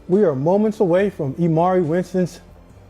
We are moments away from Emaree Winston's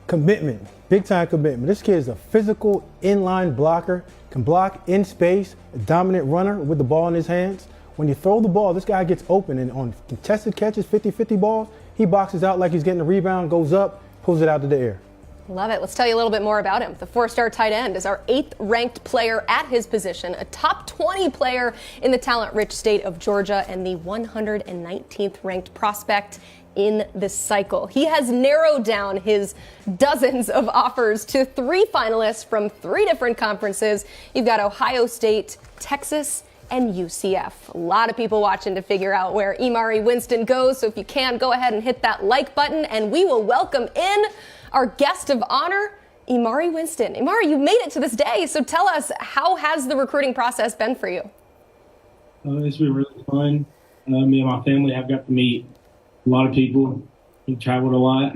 commitment, big-time commitment. This kid is a physical inline blocker, can block in space, a dominant runner with the ball in his hands. When you throw the ball, this guy gets open, and on contested catches, 50-50 balls, he boxes out like he's getting a rebound, goes up, pulls it out to the air. Love it. Let's tell you a little bit more about him. The 4-star tight end is our 8th ranked player at his position, a top 20 player in the talent-rich state of Georgia, and the 119th ranked prospect in this cycle. He has narrowed down his dozens of offers to 3 finalists from 3 different conferences. You've got Ohio State, Texas, and UCF. A lot of people watching to figure out where Emaree Winston goes, so if you can, go ahead and hit that like button, and we will welcome in our guest of honor, Emaree Winston. Emaree, you made it to this day, so tell us, how has the recruiting process been for you? It's been really fun. Me and my family have got to meet a lot of people. We've traveled a lot.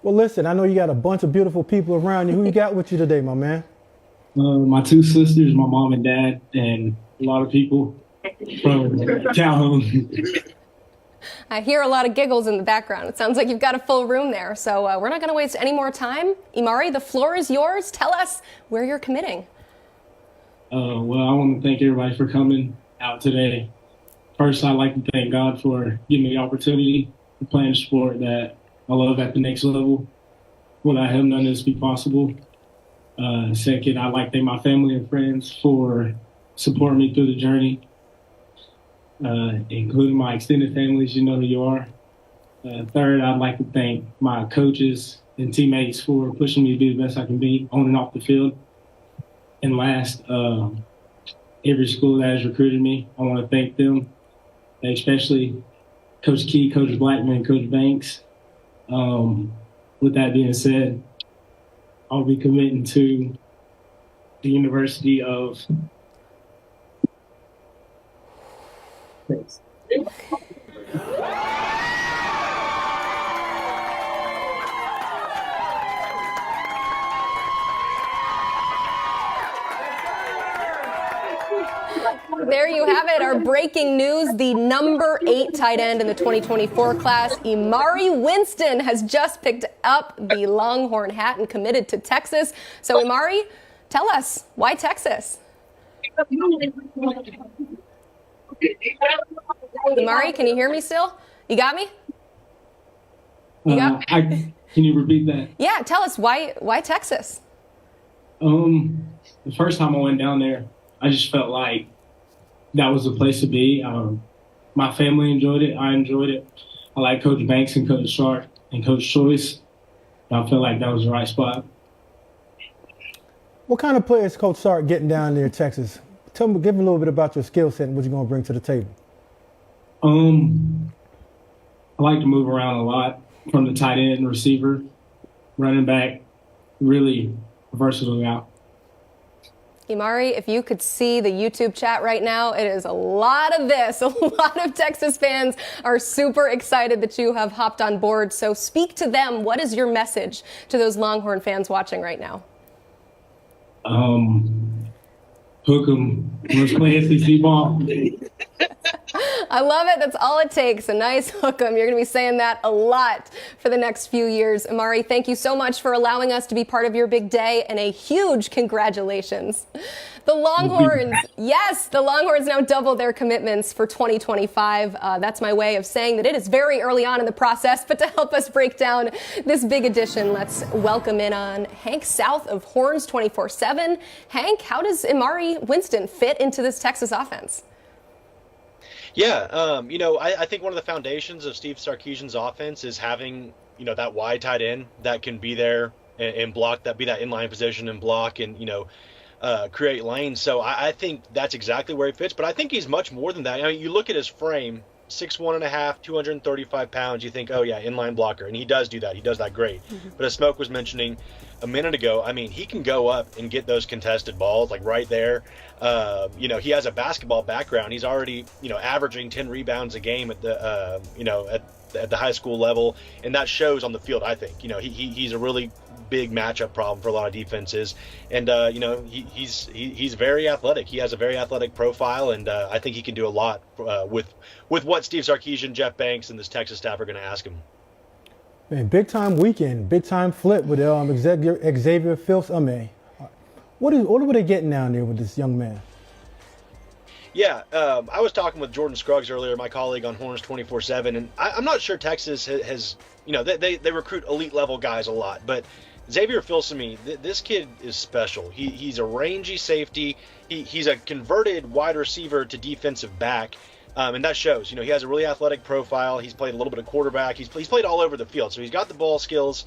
Well, listen, I know you got a bunch of beautiful people around you. Who you got with you today, my man? My 2 sisters, my mom and dad, and a lot of people from Calhoun. I hear a lot of giggles in the background. It sounds like you've got a full room there. So we're not going to waste any more time. Emaree, the floor is yours. Tell us where you're committing. Well, I want to thank everybody for coming out today. First, I'd like to thank God for giving me the opportunity to play in a sport that I love at the next level. Without him, none of this would be possible. Second, I'd like to thank my family and friends for supporting me through the journey. Including my extended families, you know who you are. Third, I'd like to thank my coaches and teammates for pushing me to be the best I can be on and off the field. And last, every school that has recruited me, I want to thank them, especially Coach Key, Coach Blackman, Coach Banks. With that being said, I'll be committing to the University of Texas. There you have it, our breaking news. The number 8 tight end in the 2024 class, Emaree Winston, has just picked up the Longhorn hat and committed to Texas. So Emaree, tell us, why Texas? Emaree, can you hear me still? You got me? Can you repeat that? Yeah, tell us, why Texas? The first time I went down there, I just felt like that was the place to be. My family enjoyed it. I enjoyed it. I like Coach Banks and Coach Sharp and Coach Choice. I felt like that was the right spot. What kind of players Coach Sark getting down there in Texas? Give me a little bit about your skill set and what you're going to bring to the table. I like to move around a lot, from the tight end, receiver, running back, really versatile guy. Emaree, if you could see the YouTube chat right now, it is a lot of this. A lot of Texas fans are super excited that you have hopped on board. So speak to them. What is your message to those Longhorn fans watching right now? Hook 'em. Let's play SEC ball. I love it. That's all it takes. A nice hook 'em. You're going to be saying that a lot for the next few years. Emaree, thank you so much for allowing us to be part of your big day, and a huge congratulations. The Longhorns, yes, the Longhorns now double their commitments for 2025. That's my way of saying that it is very early on in the process, but to help us break down this big addition, let's welcome in on Hank South of Horns 247. Hank, how does Emaree Winston fit into this Texas offense? Yeah, I think one of the foundations of Steve Sarkisian's offense is having, that wide tight end that can be there and block, be that inline position and block and, create lanes. So I think that's exactly where he fits. But I think he's much more than that. I mean, you look at his frame, 6'1.5", 235 pounds. You think, oh, yeah, inline blocker. And he does do that. He does that great. Mm-hmm. But as Smoke was mentioning, a minute ago, I mean, he can go up and get those contested balls like right there. He has a basketball background. He's already, averaging 10 rebounds a game at the, at the high school level, and that shows on the field. I think, he's a really big matchup problem for a lot of defenses, and he's very athletic. He has a very athletic profile, and I think he can do a lot with what Steve Sarkisian, Jeff Banks, and this Texas staff are going to ask him. Man, big time weekend, big time flip with Xavier Fils-Aimé. What are they getting down there with this young man? Yeah, I was talking with Jordan Scruggs earlier, my colleague on Horns 24/7, and I'm not sure Texas has they recruit elite level guys a lot, but Xavier Fils-Aimé, this kid is special. He's a rangy safety. He's a converted wide receiver to defensive back. And that shows. He has a really athletic profile. He's played a little bit of quarterback. He's played all over the field. So he's got the ball skills.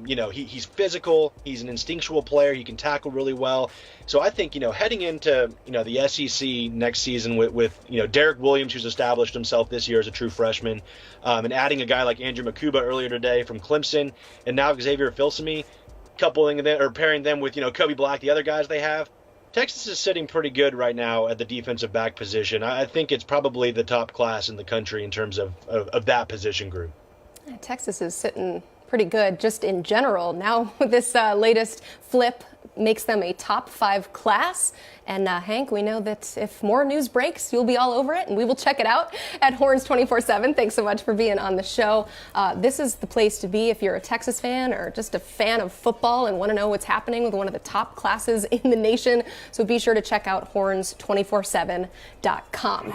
He's physical. He's an instinctual player. He can tackle really well. So I think, heading into, the SEC next season with Derek Williams, who's established himself this year as a true freshman, and adding a guy like Andrew Makuba earlier today from Clemson, and now Xavier Fils-Aimé, pairing them with, Kobe Black, the other guys they have. Texas is sitting pretty good right now at the defensive back position. I think it's probably the top class in the country in terms of that position group. Texas is sitting pretty good just in general. Now this latest flip makes them a top 5 class. And Hank, we know that if more news breaks, you'll be all over it, and we will check it out at Horns 24/7. Thanks so much for being on the show. This is the place to be if you're a Texas fan or just a fan of football and want to know what's happening with one of the top classes in the nation. So be sure to check out horns247.com.